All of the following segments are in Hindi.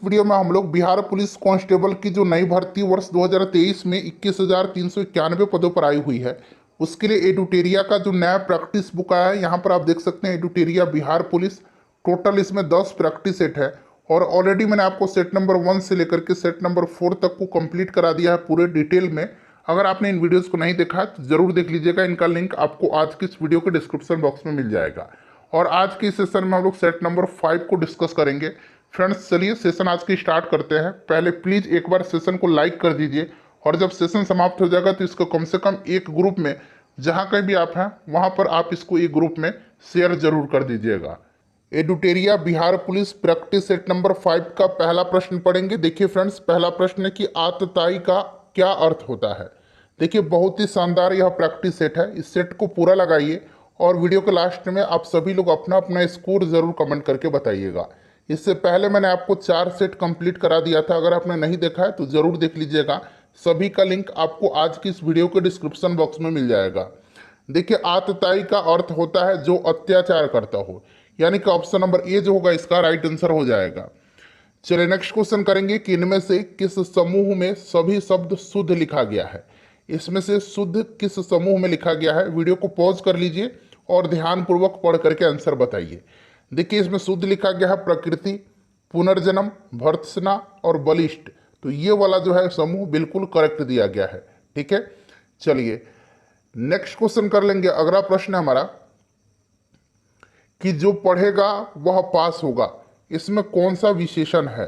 वीडियो में हम लोग बिहार पुलिस कांस्टेबल की जो नई भर्ती वर्ष 2023 में 21,391 पदों पर आई हुई है, उसके लिए एडुटेरिया का जो नया प्रैक्टिस बुक आया है, यहाँ पर आप देख सकते हैं एडुटेरिया बिहार पुलिस। टोटल इसमें 10 प्रैक्टिस सेट है और ऑलरेडी मैंने आपको सेट नंबर 1 से लेकर के सेट नंबर 4 तक को कंप्लीट करा दिया है पूरे डिटेल में। अगर आपने इन वीडियोज़ को नहीं देखा है तो जरूर देख लीजिएगा। इनका लिंक आपको आज की इस वीडियो के डिस्क्रिप्शन बॉक्स में मिल जाएगा। और आज के इस सेशन में हम लोग सेट नंबर 5 को डिस्कस करेंगे। फ्रेंड्स, चलिए सेशन आज की स्टार्ट करते हैं। पहले प्लीज़ एक बार सेशन को लाइक कर दीजिए और जब सेशन समाप्त हो जाएगा तो इसको कम से कम एक ग्रुप में, जहाँ कहीं भी आप हैं वहाँ पर आप इसको एक ग्रुप में शेयर जरूर कर दीजिएगा। Edutoria Bihar police practice set number 5 का पहला प्रश्न पढ़ेंगे। देखिए फ्रेंड्स, पहला प्रश्न है कि आतताई का क्या अर्थ होता है। देखिए, बहुत ही शानदार यह प्रैक्टिस सेट है। इस सेट को पूरा लगाइए और वीडियो के लास्ट में आप सभी लोग अपना अपना स्कोर जरूर कमेंट करके बताइएगा। इससे पहले मैंने आपको 4 सेट कंप्लीट करा दिया था। अगर आपने नहीं देखा है तो जरूर देख लीजिएगा। सभी का लिंक आपको आज की इस वीडियो के डिस्क्रिप्शन बॉक्स में मिल जाएगा। देखिए, आतताई का अर्थ होता है जो अत्याचार करता हो, यानी कि ऑप्शन नंबर ए जो होगा इसका राइट आंसर हो जाएगा। चलिए नेक्स्ट क्वेश्चन करेंगे कि इनमें से किस समूह में सभी शब्द शुद्ध लिखा गया है। इसमें से शुद्ध किस समूह में लिखा गया है। वीडियो को पॉज कर लीजिए और ध्यानपूर्वक पढ़ करके आंसर बताइए। देखिए, इसमें शुद्ध लिखा गया है प्रकृति, पुनर्जन्म, भर्त्सना और बलिष्ठ। तो ये वाला जो है समूह बिल्कुल करेक्ट दिया गया है। ठीक है, चलिए नेक्स्ट क्वेश्चन कर लेंगे। अगला प्रश्न है हमारा कि जो पढ़ेगा वह पास होगा। इसमें कौन सा विशेषण है,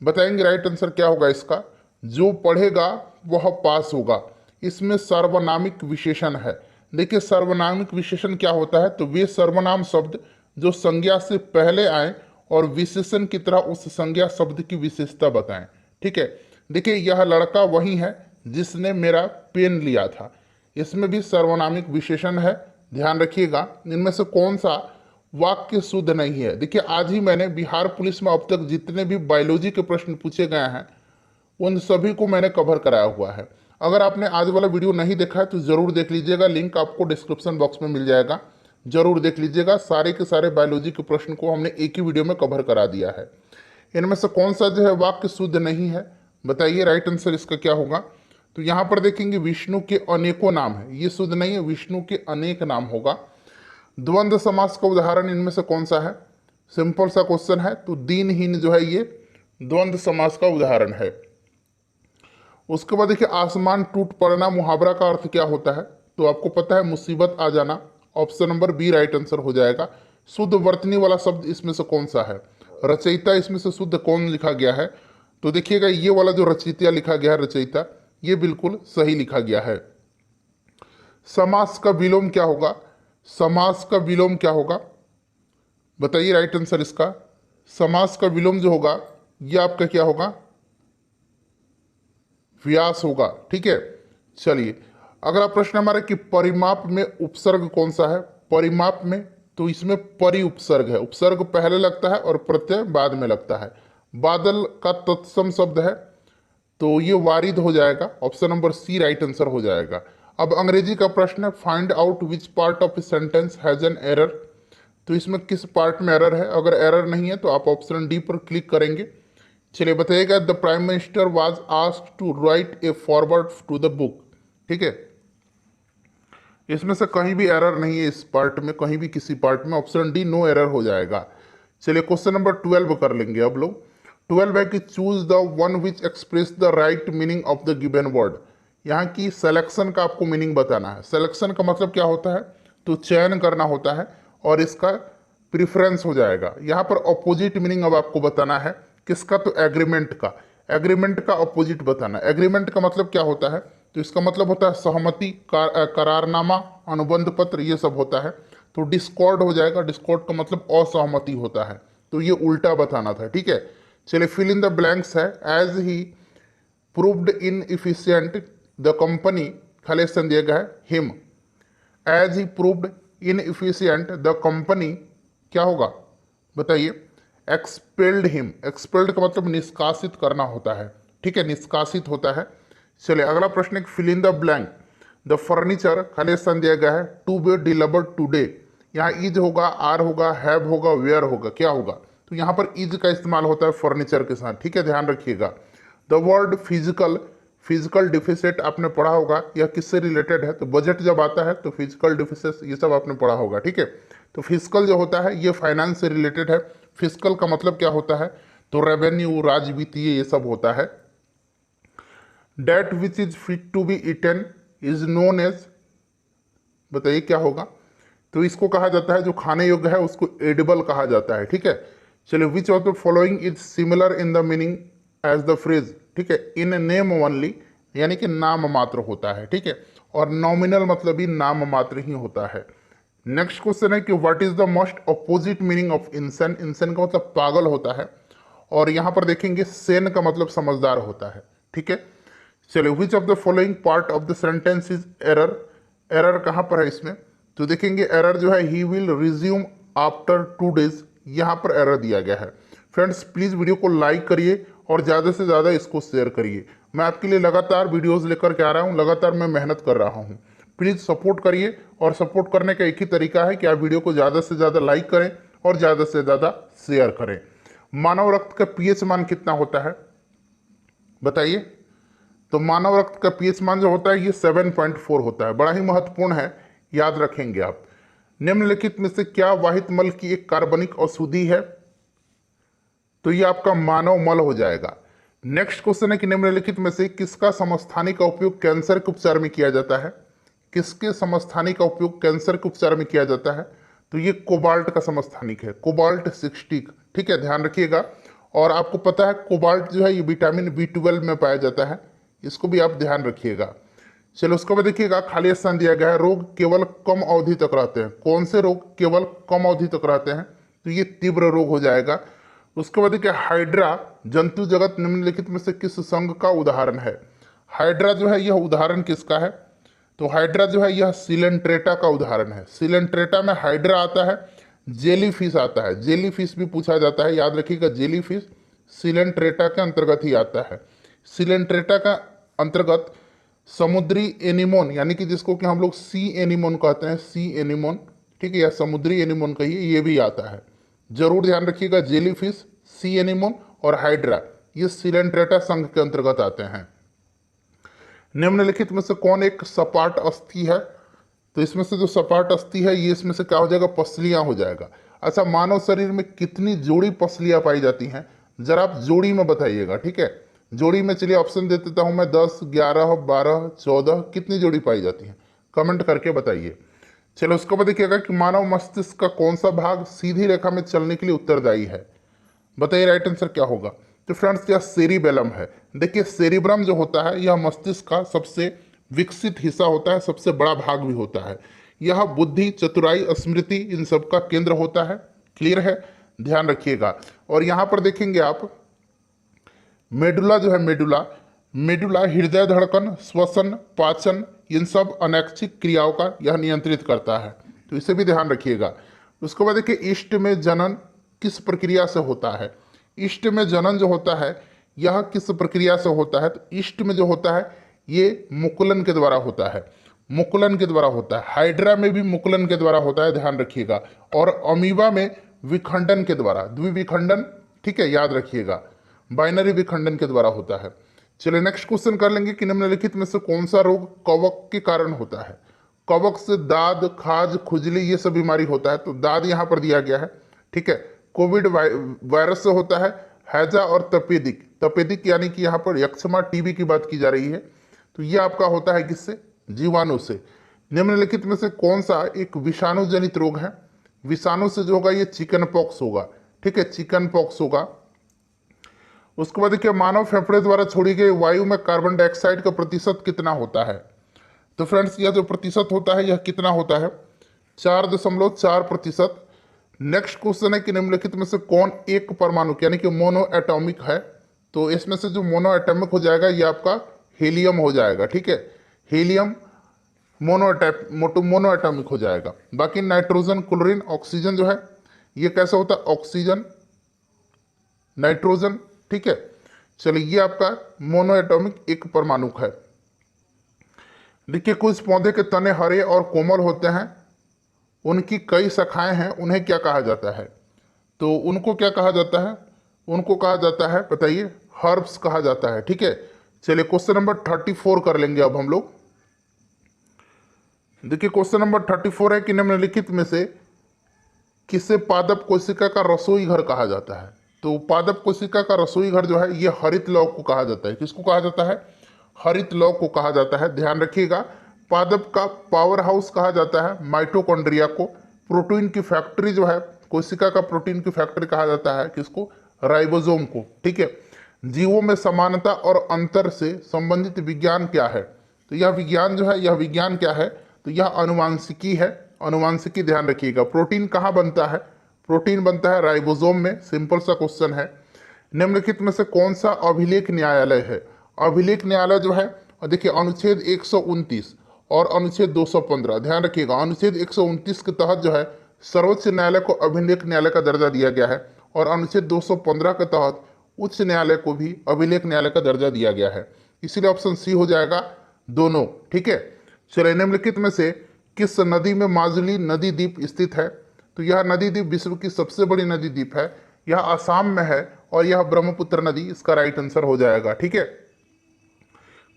बताएंगे राइट आंसर क्या होगा इसका। जो पढ़ेगा वह पास होगा, इसमें सर्वनामिक विशेषण है। देखिए, सर्वनामिक विशेषण क्या होता है, तो वे सर्वनाम शब्द जो संज्ञा से पहले आए और विशेषण की तरह उस संज्ञा शब्द की विशेषता बताएं। ठीक है, देखिए यह लड़का वही है जिसने मेरा पेन लिया था। इसमें भी सर्वनामिक विशेषण है, ध्यान रखिएगा। इनमें से कौन सा वाक्य शुद्ध नहीं है। देखिए, आज ही मैंने बिहार पुलिस में अब तक जितने भी बायोलॉजी के प्रश्न पूछे गए हैं उन सभी को मैंने कवर कराया हुआ है। अगर आपने आज वाला वीडियो नहीं देखा है तो ज़रूर देख लीजिएगा, लिंक आपको डिस्क्रिप्शन बॉक्स में मिल जाएगा। जरूर देख लीजिएगा। सारे के सारे बायोलॉजी के प्रश्न को हमने एक ही वीडियो में कवर करा दिया है। इनमें से कौन सा जो है वाक्य शुद्ध नहीं है, बताइए राइट आंसर इसका क्या होगा। तो यहाँ पर देखेंगे विष्णु के अनेकों नाम है, ये शुद्ध नहीं है, विष्णु के अनेक नाम होगा। द्वंद्व समास का उदाहरण इनमें से कौन सा है, सिंपल सा क्वेश्चन है। तो दीनहीन जो है ये द्वंद्व समास का उदाहरण है। उसके बाद देखिए, आसमान टूट पड़ना मुहावरा का अर्थ क्या होता है, तो आपको पता है मुसीबत आ जाना। Option number B right answer हो जाएगा। शुद्ध वर्तनी वाला शब्द इसमें से कौन सा है। रचयिता इसमें से शुद्ध कौन लिखा गया है, तो देखिएगा ये वाला जो रचयिता लिखा गया है, रचयिता, ये बिल्कुल सही लिखा गया है। समास का विलोम क्या होगा, समास का विलोम क्या होगा, बताइए राइट आंसर इसका। समास का विलोम जो होगा ये आपका क्या होगा, व्यास होगा। ठीक है, चलिए अगला प्रश्न हमारा कि परिमाप में उपसर्ग कौन सा है। परिमाप में तो इसमें परि उपसर्ग है, उपसर्ग पहले लगता है और प्रत्यय बाद में लगता है। बादल का तत्सम शब्द है तो ये वारिद हो जाएगा। Option number C right answer हो जाएगा। अब अंग्रेजी का प्रश्न है, find out which part of a sentence has an error. तो इसमें किस पार्ट में एरर है। अगर एरर नहीं है तो आप ऑप्शन डी पर क्लिक करेंगे। चलिए बताइएगा, the prime minister was asked to write a forward to the book. ठीक है, इसमें से कहीं भी एरर नहीं है, इस पार्ट में कहीं भी किसी पार्ट में। ऑप्शन डी नो एरर हो जाएगा। चलिए क्वेश्चन नंबर 12 कर लेंगे अब लोग। 12 है कि choose the one which express the right meaning of the given word. यहाँ की सिलेक्शन का आपको मीनिंग बताना है। सिलेक्शन का मतलब क्या होता है, तो चयन करना होता है और इसका प्रिफरेंस हो जाएगा। यहाँ पर अपोजिट मीनिंग अब आपको बताना है, किसका, तो एग्रीमेंट का। एग्रीमेंट का अपोजिट बताना। एग्रीमेंट का मतलब क्या होता है, तो इसका मतलब होता है सहमति, करारनामा, अनुबंध पत्र, ये सब होता है। तो डिस्कॉर्ड हो जाएगा। डिस्कॉर्ड का मतलब असहमति होता है, तो ये उल्टा बताना था। ठीक है, चलिए फिल इन द ब्लैंक्स है। As he proved inefficient the company, खाली स्थान दिया गया है him. As he proved inefficient the company क्या होगा, बताइए। Expelled him. एक्सपेल्ड का मतलब निष्कासित करना होता है। ठीक है, निष्कासित होता है। चलिए अगला प्रश्न, fill in the blank. The furniture, खाली स्थान दिया गया है टू बी डिलीवर्ड टुडे। यहाँ इज होगा, आर होगा, हैव होगा, वेयर होगा, क्या होगा, तो यहाँ पर इज का इस्तेमाल होता है फर्नीचर के साथ, ठीक है, ध्यान रखिएगा। The word physical, physical deficit आपने पढ़ा होगा, यह किससे रिलेटेड है, तो बजट जब आता है तो फिजिकल डिफिसिट ये सब आपने पढ़ा होगा, ठीक है। तो फिजिकल जो होता है ये फाइनेंस से रिलेटेड है। फिजिकल का मतलब क्या होता है, तो रेवेन्यू, राजवित्तीय, ये सब होता है। That which is fit to be eaten is known as, बताइए क्या होगा, तो इसको कहा जाता है, जो खाने योग्य है उसको एडिबल कहा जाता है, ठीक है। चलिए, which of the following is similar in the meaning as the phrase, ठीक है, इन नेम ओनली, यानी कि नाम मात्र होता है, ठीक है, और नॉमिनल मतलब भी नाम मात्र ही होता है। नेक्स्ट क्वेश्चन है कि what is the most opposite meaning of insane, insane का मतलब पागल होता है, और यहां पर देखेंगे सेन का मतलब समझदार होता है, ठीक है। चलिए, which of the following part of the sentence is error, error कहां पर है इसमें, तो देखेंगे एरर जो है he will resume after 2 days, यहाँ पर एरर दिया गया है। फ्रेंड्स प्लीज़ वीडियो को लाइक करिए और ज़्यादा से ज़्यादा इसको शेयर करिए। मैं आपके लिए लगातार वीडियोस लेकर के आ रहा हूँ, लगातार मैं मेहनत कर रहा हूँ। प्लीज़ सपोर्ट करिए, और सपोर्ट करने का एक ही तरीका है कि आप वीडियो को ज़्यादा से ज़्यादा लाइक करें और ज़्यादा से ज़्यादा शेयर करें। मानव रक्त का पीएच मान कितना होता है, बताइए। तो मानव रक्त का पीएच मान जो होता है ये 7.4 होता है, बड़ा ही महत्वपूर्ण है, याद रखेंगे आप। निम्नलिखित में से क्या वाहित मल की एक कार्बनिक अशुद्धि है, तो ये आपका मानव मल हो जाएगा। नेक्स्ट क्वेश्चन है कि निम्नलिखित में से किसका समस्थानिक का उपयोग कैंसर के उपचार में किया जाता है, किसके समस्थानिक का उपयोग कैंसर के उपचार में किया जाता है, तो ये कोबाल्ट का समस्थानिक है, कोबाल्ट 60, ठीक है, ध्यान रखिएगा। और आपको पता है कोबाल्ट जो है ये विटामिन B12 में पाया जाता है, इसको भी आप ध्यान रखिएगा। चलो उसके बाद देखिएगा, खाली स्थान दिया गया है, रोग केवल कम अवधि तक रहते हैं, कौन से रोग केवल कम अवधि तक रहते हैं, तो ये तीव्र रोग हो जाएगा। उसके बाद देखिए, हाइड्रा जंतु जगत निम्नलिखित में से किस संघ का उदाहरण है, हाइड्रा जो है यह उदाहरण किसका है, तो हाइड्रा जो है यह सिलेंट्रेटा का उदाहरण है। सिलेंट्रेटा में हाइड्रा आता है, जेली फिश आता है, जेली फिश भी पूछा जाता है, याद रखिएगा, जेली फिश सिलेंट्रेटा के अंतर्गत ही आता है। सिलेंट्रेटा का अंतर्गत समुद्री एनिमोन, यानी कि जिसको कि हम लोग सी एनिमोन कहते हैं, सी एनिमोन, ठीक है, या समुद्री एनिमोन कहिए, ये भी आता है। जरूर ध्यान रखिएगा, जेलीफिश, सी एनिमोन और हाइड्रा ये सिलेंट्रेटा संघ के अंतर्गत आते हैं। निम्नलिखित में से कौन एक सपाट अस्थि है, तो इसमें से जो सपाट अस्थि है ये इसमें से क्या हो जाएगा, पसलियां हो जाएगा। अच्छा, मानव शरीर में कितनी जोड़ी पसलियां पाई जाती हैं, जरा आप जोड़ी में बताइएगा, ठीक है, जोड़ी में। चलिए ऑप्शन दे देता हूं मैं, 10, 11, 12, 14, कितनी जोड़ी पाई जाती हैं, कमेंट करके बताइए। चलो उसके बाद देखिएगा कि मानव मस्तिष्क का कौन सा भाग सीधी रेखा में चलने के लिए उत्तरदायी है, बताइए राइट आंसर क्या होगा, तो फ्रेंड्स यह सेरिबेलम है। देखिए सेरिब्रम जो होता है यह मस्तिष्क का सबसे विकसित हिस्सा होता है, सबसे बड़ा भाग भी होता है। यह बुद्धि, चतुराई, स्मृति, इन सब का केंद्र होता है। क्लियर है, ध्यान रखिएगा। और यहाँ पर देखेंगे आप, मेडुला जो है, मेडुला, मेडुला हृदय धड़कन, श्वसन, पाचन, इन सब अनैच्छिक क्रियाओं का यह नियंत्रित करता है, तो इसे भी ध्यान रखिएगा। उसके बाद देखिए, इष्ट में जनन किस प्रक्रिया से होता है, इष्ट में जनन जो होता है यह किस प्रक्रिया से होता है, तो इष्ट में जो होता है ये मुकुलन के द्वारा होता है, मुकुलन के द्वारा होता है। हाइड्रा में भी मुकुलन के द्वारा होता है, ध्यान रखिएगा। और अमीबा में विखंडन के द्वारा, द्विविखंडन, ठीक है, याद रखिएगा, बाइनरी विखंडन के द्वारा होता है। चलिए नेक्स्ट क्वेश्चन कर लेंगे कि निम्नलिखित में से कौन सा रोग कवक के कारण होता है, कवक से दाद, खाज, खुजली ये सब बीमारी होता है, तो दाद यहाँ पर दिया गया है, ठीक है। कोविड वायरस से होता है, हैजा और तपेदिक, तपेदिक यानी कि यहाँ पर यक्ष्मा, टीबी की बात की जा रही है, तो ये आपका होता है किससे, जीवाणु से। निम्नलिखित में से कौन सा एक विषाणु जनित रोग है, विषाणु से जो होगा ये चिकन पॉक्स होगा, ठीक है, चिकन पॉक्स होगा। उसके बाद देखिए, मानव फेफड़े द्वारा छोड़ी गई वायु में कार्बन डाइऑक्साइड का प्रतिशत कितना होता है, तो फ्रेंड्स यह जो प्रतिशत होता है यह कितना होता है, 4.4%। नेक्स्ट क्वेश्चन है कि निम्नलिखित में से कौन एक परमाणु यानी कि मोनो एटॉमिक है, तो इसमें से जो मोनो एटॉमिक हो जाएगा ये आपका हीलियम हो जाएगा, ठीक है, हीलियम मोनो एटॉमिक हो जाएगा। बाकी नाइट्रोजन, क्लोरीन, ऑक्सीजन जो है ये कैसा होता है, ऑक्सीजन, नाइट्रोजन, ठीक है। चलिए ये आपका मोनो एटॉमिक एक परमाणु है। देखिए, कुछ पौधे के तने हरे और कोमल होते हैं, उनकी कई शाखाएं हैं, उन्हें क्या कहा जाता है, तो उनको क्या कहा जाता है? उनको कहा जाता है, बताइए, हर्ब्स कहा जाता है। ठीक है, चलिए क्वेश्चन नंबर 34 कर लेंगे अब हम लोग। देखिए क्वेश्चन नंबर 34 है कि निम्नलिखित में से किसे पादप कोशिका का रसोई घर कहा जाता है? तो पादप कोशिका का रसोई घर जो है ये हरित लौक को कहा जाता है। किसको कहा जाता है? हरित लौक को कहा जाता है। ध्यान रखिएगा, पादप का पावर हाउस कहा जाता है माइटोकॉन्ड्रिया को। प्रोटीन की फैक्ट्री जो है, कोशिका का प्रोटीन की फैक्ट्री कहा जाता है किसको? राइबोसोम को। ठीक है, जीवों में समानता और अंतर से संबंधित विज्ञान क्या है? तो यह विज्ञान जो है, यह विज्ञान क्या है? तो यह अनुवांशिकी है। अनुवांशिकी, ध्यान रखिएगा। प्रोटीन कहाँ बनता है? प्रोटीन बनता है राइबोसोम में। सिंपल सा क्वेश्चन है। निम्नलिखित में से कौन सा अभिलेख न्यायालय है? अभिलेख न्यायालय जो है, और देखिए अनुच्छेद 129 और अनुच्छेद 215, ध्यान रखिएगा, अनुच्छेद 129 के तहत जो है सर्वोच्च न्यायालय को अभिलेख न्यायालय का दर्जा दिया गया है, और अनुच्छेद 215 के तहत उच्च न्यायालय को भी अभिलेख न्यायालय का दर्जा दिया गया है। इसीलिए ऑप्शन सी हो जाएगा दोनों। ठीक है, चलिए निम्नलिखित में से किस नदी में माजुली नदी द्वीप स्थित है? तो यह नदी द्वीप विश्व की सबसे बड़ी नदी द्वीप है। यह असम में है और यह ब्रह्मपुत्र नदी इसका राइट आंसर हो जाएगा। ठीक है,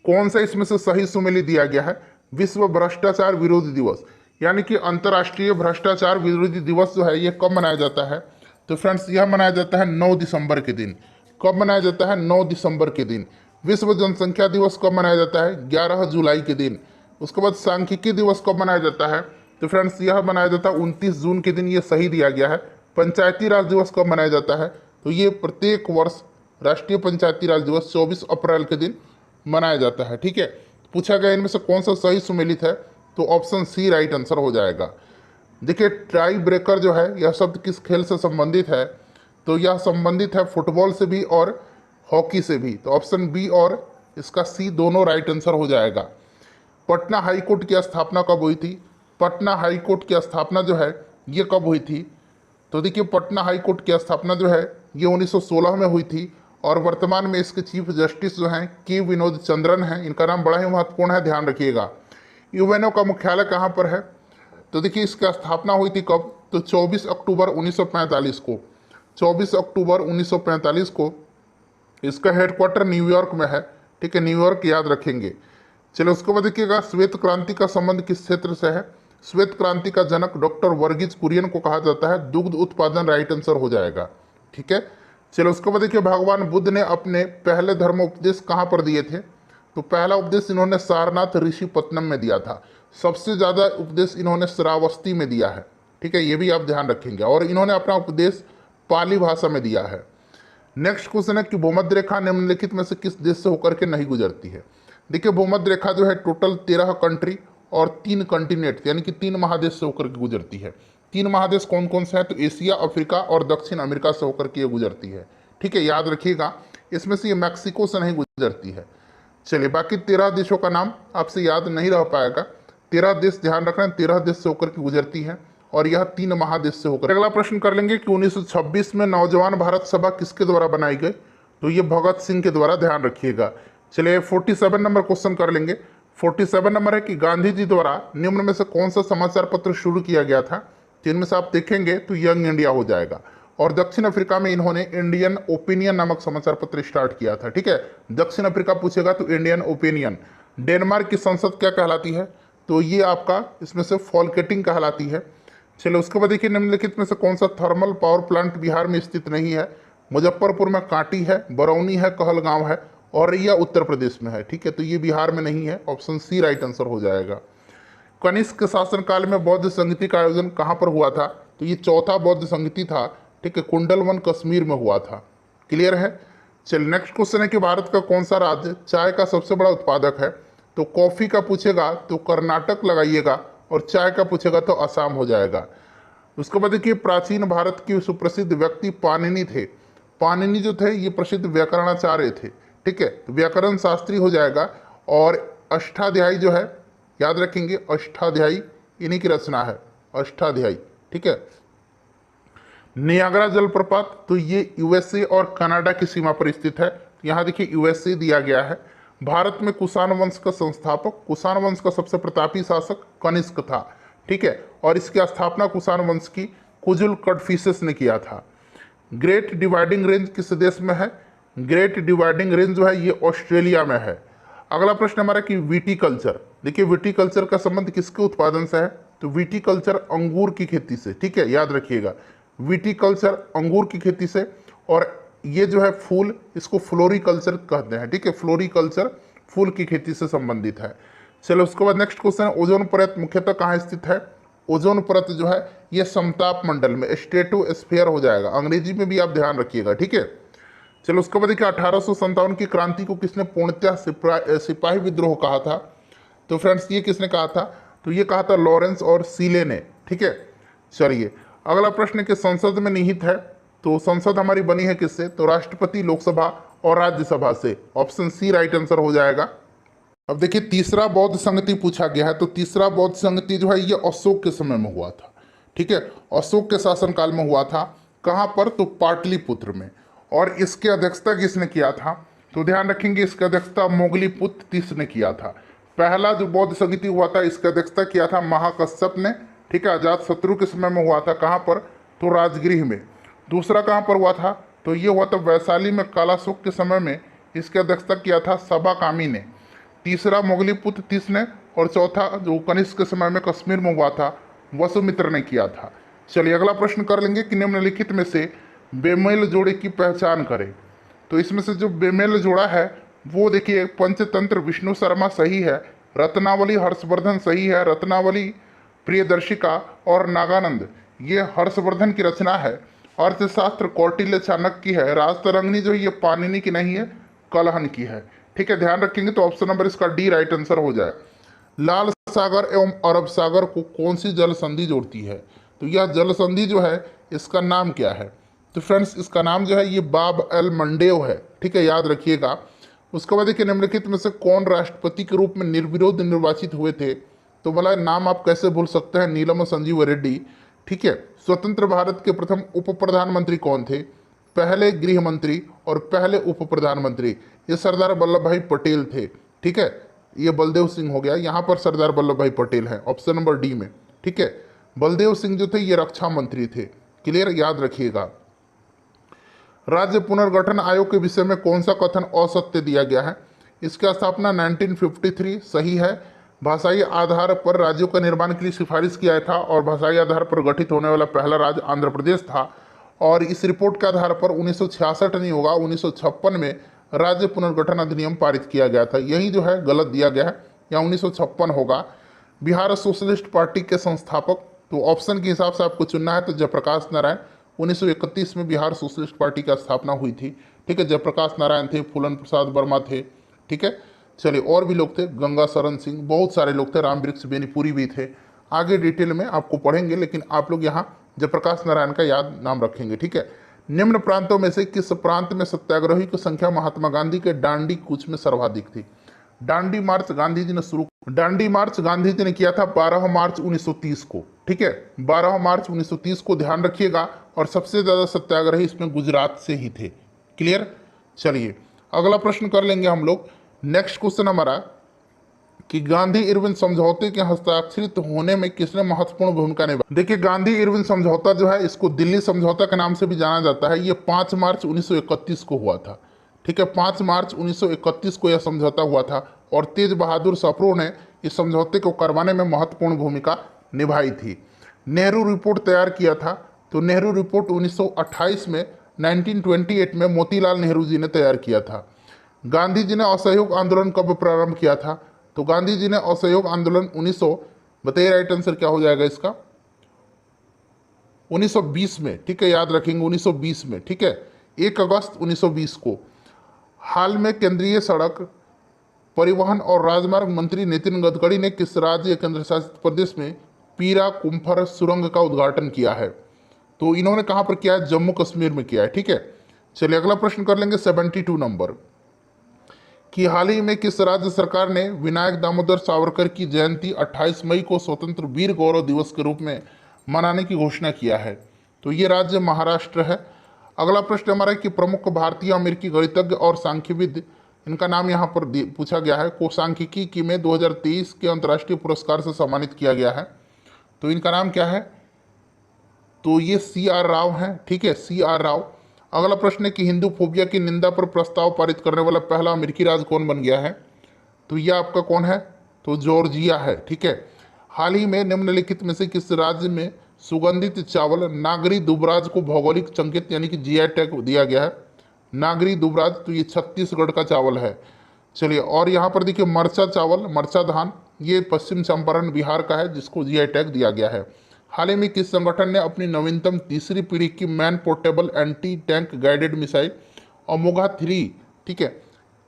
कौन सा इसमें से सही सुमेलित दिया गया है? विश्व भ्रष्टाचार विरोधी दिवस, यानी कि अंतर्राष्ट्रीय भ्रष्टाचार विरोधी दिवस जो है ये कब मनाया जाता है? तो फ्रेंड्स यह मनाया जाता है 9 दिसंबर के दिन। कब मनाया जाता है? 9 दिसंबर के दिन। विश्व जनसंख्या दिवस कब मनाया जाता है? 11 जुलाई के दिन। उसके बाद सांख्यिकी दिवस कब मनाया जाता है? तो फ्रेंड्स यह मनाया जाता है 29 जून के दिन, ये सही दिया गया है। पंचायती राज दिवस कब मनाया जाता है? तो ये प्रत्येक वर्ष राष्ट्रीय पंचायती राज दिवस 24 अप्रैल के दिन मनाया जाता है। ठीक है, पूछा गया इनमें से कौन सा सही सुमेलित है? तो ऑप्शन सी राइट आंसर हो जाएगा। देखिए टाई ब्रेकर जो है यह शब्द किस खेल से संबंधित है? तो यह संबंधित है फुटबॉल से भी और हॉकी से भी। तो ऑप्शन बी और इसका सी दोनों राइट आंसर हो जाएगा। पटना हाई कोर्ट की स्थापना कब हुई थी? पटना हाई कोर्ट की स्थापना जो है ये कब हुई थी? तो देखिए पटना हाई कोर्ट की स्थापना जो है ये 1916 में हुई थी, और वर्तमान में इसके चीफ जस्टिस जो हैं के विनोद चंद्रन हैं। इनका नाम बड़ा ही महत्वपूर्ण है, ध्यान रखिएगा। यूएनओ का मुख्यालय कहाँ पर है? तो देखिए इसकी स्थापना हुई थी कब? तो 24 अक्टूबर 1945 को। 24 अक्टूबर 1945 को इसका हेडक्वार्टर न्यूयॉर्क में है। ठीक है, न्यूयॉर्क याद रखेंगे। चलो उसके बाद देखिएगा, श्वेत क्रांति का संबंध किस क्षेत्र से है? श्वेत क्रांति का जनक डॉक्टर वर्गीज कुरियन को कहा जाता है। दुग्ध उत्पादन राइट आंसर हो जाएगा। ठीक है, चलो उसके बाद देखिए, भगवान बुद्ध ने अपने पहले धर्म उपदेश कहाँ पर दिए थे? तो पहला उपदेश इन्होंने सारनाथ ऋषिपत्तनम में दिया था। सबसे ज़्यादा उपदेश इन्होंने श्रावस्ती में दिया है। ठीक है, ये भी आप ध्यान रखेंगे। और इन्होंने अपना उपदेश पाली भाषा में दिया है। नेक्स्ट क्वेश्चन है कि भूमध्य रेखा निम्नलिखित में से किस देश से होकर के नहीं गुजरती है? देखिए भूमध्य रेखा जो है टोटल 13 कंट्री और 3 कंटिनेंट यानी कि 3 महादेश से होकर के गुजरती है। 3 महादेश कौन कौन से हैं? तो एशिया, अफ्रीका और दक्षिण अमेरिका से होकर के ये गुजरती है। ठीक है, याद रखिएगा, इसमें से ये मैक्सिको से नहीं गुजरती है। चलिए बाकी 13 देशों का नाम आपसे याद नहीं रह पाएगा। 13 देश ध्यान रखना है, 13 देश से होकर के गुजरती है, और यह 3 महादेश से होकर। अगला प्रश्न कर लेंगे कि 1926 में नौजवान भारत सभा किसके द्वारा बनाई गई? तो ये भगत सिंह के द्वारा, ध्यान रखिएगा। चलिए 47 नंबर क्वेश्चन कर लेंगे। 47 नंबर है कि गांधी जी द्वारा निम्न में से कौन सा समाचार पत्र शुरू किया गया था? तो इनमें से आप देखेंगे तो यंग इंडिया हो जाएगा। और दक्षिण अफ्रीका में इन्होंने इंडियन ओपिनियन नामक समाचार पत्र स्टार्ट किया था। ठीक है, दक्षिण अफ्रीका पूछेगा तो इंडियन ओपिनियन। डेनमार्क की संसद क्या कहलाती है? तो ये आपका इसमें से फॉलकेटिंग कहलाती है। चलो उसके बाद देखिए, निम्नलिखित में से कौन सा थर्मल पावर प्लांट बिहार में स्थित नहीं है? मुजफ्फरपुर में कांटी है, बरौनी है, कहलगांव है, और यह उत्तर प्रदेश में है। ठीक है, तो ये बिहार में नहीं है। ऑप्शन सी राइट आंसर हो जाएगा। कनिष्क शासनकाल में बौद्ध संगीति का आयोजन कहाँ पर हुआ था? तो ये चौथा बौद्ध संगीति था। ठीक है, कुंडलवन कश्मीर में हुआ था। क्लियर है। चलिए नेक्स्ट क्वेश्चन है कि भारत का कौन सा राज्य चाय का सबसे बड़ा उत्पादक है? तो कॉफी का पूछेगा तो कर्नाटक लगाइएगा, और चाय का पूछेगा तो असम हो जाएगा। उसके बाद देखिए, प्राचीन भारत के सुप्रसिद्ध व्यक्ति पाणिनि थे। पाणिनि जो थे ये प्रसिद्ध व्याकरणाचार्य थे। ठीक है, तो व्याकरण शास्त्री हो जाएगा। और अष्टाध्यायी जो है याद रखेंगे, अष्टाध्यायी इन्हीं की रचना है, अष्टाध्यायी। ठीक है, नियाग्रा जलप्रपात तो ये यूएसए और कनाडा की सीमा पर स्थित है। यहाँ देखिए यूएसए दिया गया है। भारत में कुषाण वंश का संस्थापक, कुषाण वंश का सबसे प्रतापी शासक कनिष्क था। ठीक है, और इसकी स्थापना कुषाण वंश की कुजुल कड़फिसेस ने किया था। ग्रेट डिवाइडिंग रेंज किस देश में है? ग्रेट डिवाइडिंग रेंज जो है ये ऑस्ट्रेलिया में है। अगला प्रश्न हमारा कि विटीकल्चर, देखिए विटीकल्चर का संबंध किसके उत्पादन से है? तो विटीकल्चर अंगूर की खेती से, ठीक है, याद रखिएगा, विटीकल्चर अंगूर की खेती से। और ये जो है फूल, इसको फ्लोरिकल्चर कहते हैं, ठीक है, फ्लोरिकल्चर फूल की खेती से संबंधित है। चलो उसके बाद नेक्स्ट क्वेश्चन है, ओजोन परत मुख्यतः कहाँ स्थित है? ओजोन परत जो है ये समताप मंडल में, स्ट्रेटोस्फीयर हो जाएगा, अंग्रेजी में भी आप ध्यान रखिएगा, ठीक है। चलो उसके बाद देखिए 1857 की क्रांति को किसने पूर्णतः सिपाही विद्रोह कहा था? तो फ्रेंड्स ये किसने कहा था? तो ये कहा था लॉरेंस और सीले ने, ठीक है। चलिए अगला प्रश्न कि संसद में निहित है, तो संसद हमारी बनी है किससे? तो राष्ट्रपति, लोकसभा और राज्यसभा से। ऑप्शन सी राइट आंसर हो जाएगा। अब देखिए तीसरा बौद्ध संगति पूछा गया है, तो तीसरा बौद्ध संगति जो है ये अशोक के समय में हुआ था, ठीक है, अशोक के शासनकाल में हुआ था। कहाँ पर? तो पाटलिपुत्र में। और इसकी अध्यक्षता किसने किया था? तो ध्यान रखेंगे इसकी अध्यक्षता मोगलीपुत्र तीस ने किया था। पहला जो बौद्ध संगति हुआ था इसकी अध्यक्षता किया था महाकश्यप ने, ठीक है, अजात शत्रु के समय में हुआ था। कहाँ पर? तो राजगृह में। दूसरा कहाँ पर हुआ था? तो ये हुआ था वैशाली में कालाशोक के समय में, इसकी अध्यक्षता किया था सबाकामी ने। तीसरा मोगलीपुत्र तीस ने, और चौथा जो कनिष्क के समय में कश्मीर में हुआ था वसुमित्र ने किया था। चलिए अगला प्रश्न कर लेंगे कि निम्नलिखित में से बेमेल जोड़े की पहचान करें। तो इसमें से जो बेमेल जोड़ा है वो देखिए पंचतंत्र विष्णु शर्मा सही है, रत्नावली हर्षवर्धन सही है, रत्नावली प्रियदर्शिका और नागानंद ये हर्षवर्धन की रचना है। अर्थशास्त्र कौटिल्य चाणक्य की है, राजतरंगिणी जो ये पाणिनि की नहीं है, कलहन की है, ठीक है, ध्यान रखेंगे। तो ऑप्शन नंबर इसका डी राइट आंसर हो जाए। लाल सागर एवं अरब सागर को कौन सी जल संधि जोड़ती है? तो यह जल संधि जो है इसका नाम क्या है? तो फ्रेंड्स इसका नाम जो है ये बाब एल मंडेव है, ठीक है, याद रखिएगा। उसके बाद देखिए निम्नलिखित में से कौन राष्ट्रपति के रूप में निर्विरोध निर्वाचित हुए थे? तो बोला नाम आप कैसे भूल सकते हैं, नीलम संजीव रेड्डी, ठीक है। स्वतंत्र भारत के प्रथम उप प्रधानमंत्री कौन थे? पहले गृह मंत्री और पहले उप प्रधानमंत्री ये सरदार वल्लभ भाई पटेल थे, ठीक है, ये बलदेव सिंह हो गया, यहाँ पर सरदार वल्लभ भाई पटेल हैं ऑप्शन नंबर डी में, ठीक है। बलदेव सिंह जो थे ये रक्षा मंत्री थे, क्लियर, याद रखिएगा। राज्य पुनर्गठन आयोग के विषय में कौन सा कथन असत्य दिया गया है? इसकी स्थापना 1953 सही है, भाषाई आधार पर राज्यों का निर्माण के लिए सिफारिश किया था और भाषाई आधार पर गठित होने वाला पहला राज्य आंध्र प्रदेश था। और इस रिपोर्ट के आधार पर 1966 नहीं होगा, 1956 में राज्य पुनर्गठन अधिनियम पारित किया गया था, यही जो है गलत दिया गया है, या 1956 होगा। बिहार सोशलिस्ट पार्टी के संस्थापक, तो ऑप्शन के हिसाब से आपको चुनना है, तो जयप्रकाश नारायण। 1931 में बिहार सोशलिस्ट पार्टी की स्थापना हुई थी, ठीक है, जयप्रकाश नारायण थे, फूलन प्रसाद वर्मा थे, ठीक है। चलिए और भी लोग थे, गंगा शरण सिंह, बहुत सारे लोग थे, राम वृक्ष बेनीपुरी भी थे। आगे डिटेल में आपको पढ़ेंगे, लेकिन आप लोग यहाँ जयप्रकाश नारायण का याद नाम रखेंगे, ठीक है। निम्न प्रांतों में से किस प्रांत में सत्याग्रही की संख्या महात्मा गांधी के दांडी कूच में सर्वाधिक थी? दांडी मार्च गांधी जी ने किया था 12 मार्च 1930 को, ठीक है, 12 मार्च 1930 को ध्यान रखिएगा। और सबसे ज्यादा सत्याग्रही इसमें गुजरात से ही थे, क्लियर। चलिए अगला प्रश्न कर लेंगे हम लोग। नेक्स्ट क्वेश्चन हमारा कि गांधी इरविन समझौते के हस्ताक्षरित होने में किसने महत्वपूर्ण भूमिका निभाई? देखिए गांधी इरविन समझौता जो है इसको दिल्ली समझौता के नाम से भी जाना जाता है। ये 5 मार्च 1931 को हुआ था, ठीक है, 5 मार्च 1931 को यह समझौता हुआ था। और तेज बहादुर सप्रू ने इस समझौते को करवाने में महत्वपूर्ण भूमिका निभाई थी। नेहरू रिपोर्ट तैयार किया था, तो नेहरू रिपोर्ट 1928 में 1928 में मोतीलाल नेहरू जी ने तैयार किया था। गांधी जी ने असहयोग आंदोलन कब प्रारंभ किया था? तो गांधी जी ने असहयोग आंदोलन 1900, बताइए राइट आंसर क्या हो जाएगा इसका? 1920 में, ठीक है, याद रखेंगे 1920 में, ठीक है, 1 अगस्त 1920 को। हाल में केंद्रीय सड़क परिवहन और राजमार्ग मंत्री नितिन गडकरी ने किस राज्य केंद्र शासित प्रदेश में पीरा कुम्फर सुरंग का उद्घाटन किया है? तो इन्होंने कहां पर किया है? जम्मू कश्मीर में किया है, ठीक है। चलिए अगला प्रश्न कर लेंगे 72 नंबर कि हाल ही में किस राज्य सरकार ने विनायक दामोदर सावरकर की जयंती 28 मई को स्वतंत्र वीर गौरव दिवस के रूप में मनाने की घोषणा किया है? तो ये राज्य महाराष्ट्र है। अगला प्रश्न हमारा कि प्रमुख भारतीय अमेरिकी गणितज्ञ और सांख्यविद, इनका नाम यहाँ पर पूछा गया है, को सांख्यिकी की में 2023 के अंतर्राष्ट्रीय पुरस्कार से सम्मानित किया गया है। तो इनका नाम क्या है? तो ये CR राव हैं, ठीक है, CR राव। अगला प्रश्न है कि हिंदू फोबिया की निंदा पर प्रस्ताव पारित करने वाला पहला अमेरिकी राज्य कौन बन गया है? तो यह आपका कौन है? तो जॉर्जिया है। ठीक है। हाल ही में निम्नलिखित में से किस राज्य में सुगंधित चावल नागरी दुबराज को भौगोलिक संकेत यानी कि जीआई टैग दिया गया है? नागरी दुबराज, तो ये छत्तीसगढ़ का चावल है। चलिए, और यहाँ पर देखिए मरचा चावल, मरचा धान, ये पश्चिम चंपारण बिहार का है जिसको जीआई टैग दिया गया है। हाल ही में किस संगठन ने अपनी नवीनतम तीसरी पीढ़ी की man portable anti tank guided missile Amogha 3, ठीक है,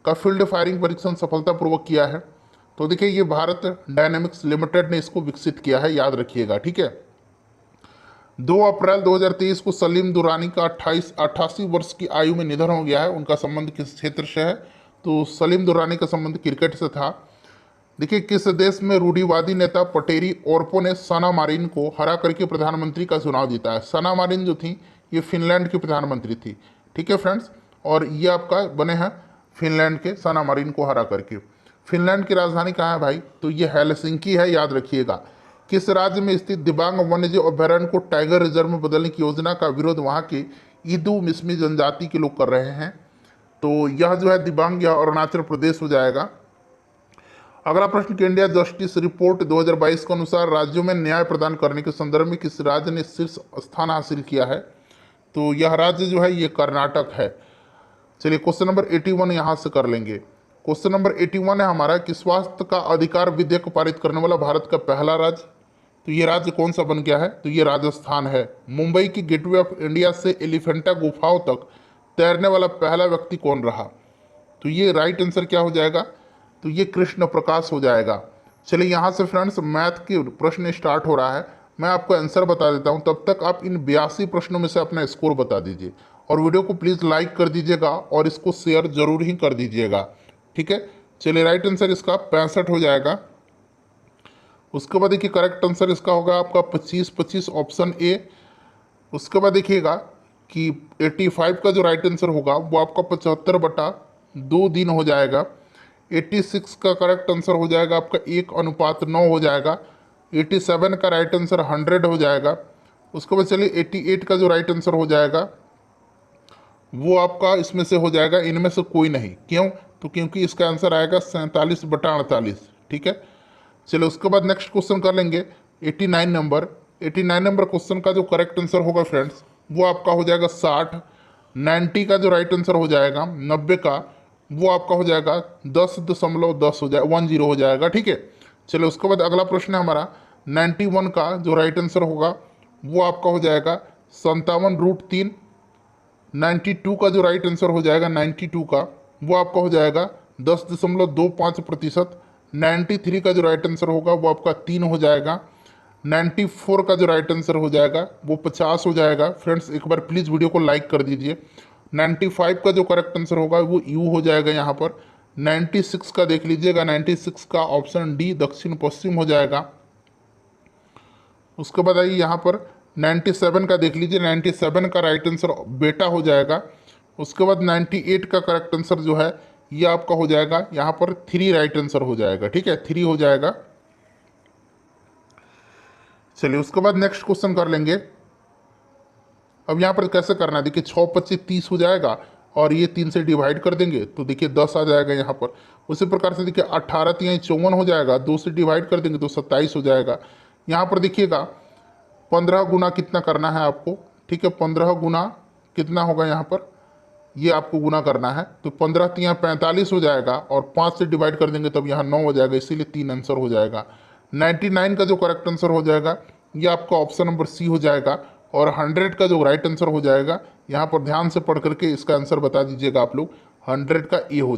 का फील्ड फायरिंग परीक्षण सफलतापूर्वक किया है? तो देखिए ये भारत डायनेमिक्स लिमिटेड ने इसको विकसित किया है, याद रखिएगा। ठीक है। 2 अप्रैल 2023 को सलीम दुरानी का 88 वर्ष की आयु में निधन हो गया है। उनका संबंध किस क्षेत्र से है? तो सलीम दुरानी का संबंध क्रिकेट से था। देखिए किस देश में रूढ़िवादी नेता पटेरी ओर्पो ने सना मारिन को हरा करके प्रधानमंत्री का चुनाव जीता है? सना मारिन जो थी ये फिनलैंड की प्रधानमंत्री थी। ठीक है फ्रेंड्स, और ये आपका बने हैं फिनलैंड के, सना मारिन को हरा करके। फिनलैंड की राजधानी कहाँ है भाई? तो ये हेलसिंकी है, याद रखिएगा। किस राज्य में स्थित दिबांग वन्यजीव अभ्यारण्य को टाइगर रिजर्व में बदलने की योजना का विरोध वहाँ के ईदू मिसमी जनजाति के लोग कर रहे हैं? तो यह जो है दिबांग या अरुणाचल प्रदेश हो जाएगा। अगला प्रश्न कि इंडिया जस्टिस रिपोर्ट 2022 के अनुसार राज्यों में न्याय प्रदान करने के संदर्भ में किस राज्य ने शीर्ष स्थान हासिल किया है? तो यह राज्य जो है ये कर्नाटक है। चलिए क्वेश्चन नंबर 81 यहाँ से कर लेंगे। क्वेश्चन नंबर 81 है हमारा कि स्वास्थ्य का अधिकार विधेयक पारित करने वाला भारत का पहला राज्य, तो ये राज्य कौन सा बन गया है? तो ये राजस्थान है। मुंबई की गेटवे ऑफ इंडिया से एलिफेंटा गुफाओं तक तैरने वाला पहला व्यक्ति कौन रहा? तो ये राइट आंसर क्या हो जाएगा? तो ये कृष्ण प्रकाश हो जाएगा। चलिए यहाँ से फ्रेंड्स मैथ के प्रश्न स्टार्ट हो रहा है, मैं आपको आंसर बता देता हूँ, तब तक आप इन 82 प्रश्नों में से अपना स्कोर बता दीजिए और वीडियो को प्लीज़ लाइक कर दीजिएगा और इसको शेयर जरूर ही कर दीजिएगा। ठीक है। चलिए राइट आंसर इसका 65 हो जाएगा। उसके बाद देखिए करेक्ट आंसर इसका होगा आपका 25 ऑप्शन ए। उसके बाद देखिएगा कि 85 का जो राइट आंसर होगा वो आपका 75/2 दिन हो जाएगा। 86 का करेक्ट आंसर हो जाएगा आपका 1:9 हो जाएगा। 87 का राइट आंसर 100 हो जाएगा। उसके बाद चलिए 88 का जो राइट आंसर हो जाएगा वो आपका इसमें से हो जाएगा इनमें से कोई नहीं। क्यों? तो क्योंकि इसका आंसर आएगा 47/48। ठीक है। चलिए उसके बाद नेक्स्ट क्वेश्चन कर लेंगे 89 नंबर। 89 नंबर क्वेश्चन का जो करेक्ट आंसर होगा फ्रेंड्स वो आपका हो जाएगा 60। 90 का जो राइट आंसर हो जाएगा 90 का वो आपका हो जाएगा 10.10 हो जाएगा 10 हो जाएगा। ठीक है। चलिए उसके बाद अगला प्रश्न है हमारा 91 का जो राइट आंसर होगा वो आपका हो जाएगा 57√3। 92 का जो राइट आंसर हो जाएगा 92 का वो आपका हो जाएगा 10.25%। 93 का जो राइट आंसर होगा वो आपका 3 हो जाएगा। 94 का जो राइट आंसर हो जाएगा वो 50 हो जाएगा। फ्रेंड्स एक बार प्लीज़ वीडियो को लाइक कर दीजिए। 95 का जो करेक्ट आंसर होगा वो यू हो जाएगा यहाँ पर। 96 का देख लीजिएगा, 96 का ऑप्शन डी दक्षिण पश्चिम हो जाएगा। उसके बाद आइए यहाँ पर 97 का देख लीजिए, 97 का राइट आंसर बेटा हो जाएगा। उसके बाद 98 का करेक्ट आंसर जो है ये आपका हो जाएगा यहाँ पर 3 राइट आंसर हो जाएगा। ठीक है, 3 हो जाएगा। चलिए उसके बाद नेक्स्ट क्वेश्चन कर लेंगे। अब यहाँ पर कैसे करना है, देखिए 6 25 30 हो जाएगा और ये 3 से डिवाइड कर देंगे तो देखिए 10 आ जाएगा यहाँ पर। उसी प्रकार से देखिए 18 3 54 हो जाएगा, 2 से डिवाइड कर देंगे तो 27 हो जाएगा। यहाँ पर देखिएगा 15 गुना कितना करना है आपको। ठीक है, 15 गुना कितना होगा यहाँ पर, ये आपको गुना करना है तो 15 3 45 हो जाएगा और 5 से डिवाइड कर देंगे तब यहाँ 9 हो जाएगा, इसीलिए 3 आंसर हो जाएगा। 99 का जो करेक्ट आंसर हो जाएगा ये आपका ऑप्शन नंबर सी हो जाएगा। और 100 का जो राइट आंसर हो जाएगा यहाँ पर ध्यान से पढ़ करके इसका आंसर बता दीजिएगा आप लोग, 100 का ए हो